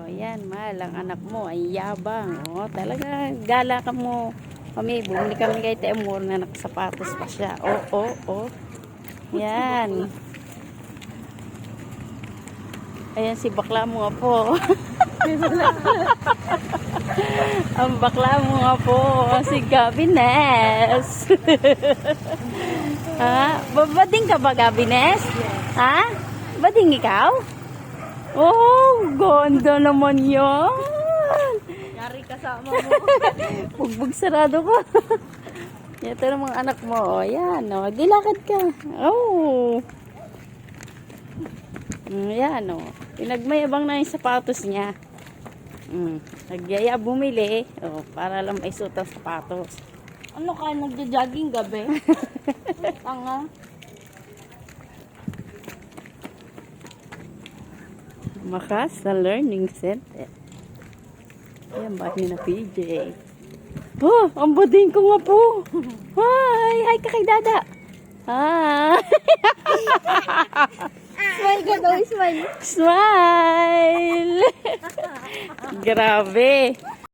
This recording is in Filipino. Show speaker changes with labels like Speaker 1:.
Speaker 1: Oh, yan, mahal. Ang anak mo ay yabang. Oh, talaga, gala ka mo. Kami, bumili kami kay Temur na nakasapatos pa siya. Oh, oh, oh. Yan. Ayan si bakla mo nga po. Ang bakla mo nga po. Si Gabines. Ha? Bading ka ba, Gabines? Ha? Bading ikaw? Oh, ganda naman yan.
Speaker 2: Yari kasama mo.
Speaker 1: Bugbog sarado ka. Ito ng mga anak mo. O, yan. O, dilakad ka. Oh. Yan, o. Pinagmayabang na yung sapatos niya. Nagyaya bumili. O, para lang maisuot ang sapatos.
Speaker 2: Ano ka, nagja-jogging gabi? Tanga.
Speaker 1: Makas sa Learning Center. Ayan, bahay na PJ. Oh, ang bading ko nga po. Hi! Hi ka kay Dada. Hi!
Speaker 2: Smile ka daw, smile.
Speaker 1: Smile! Grabe.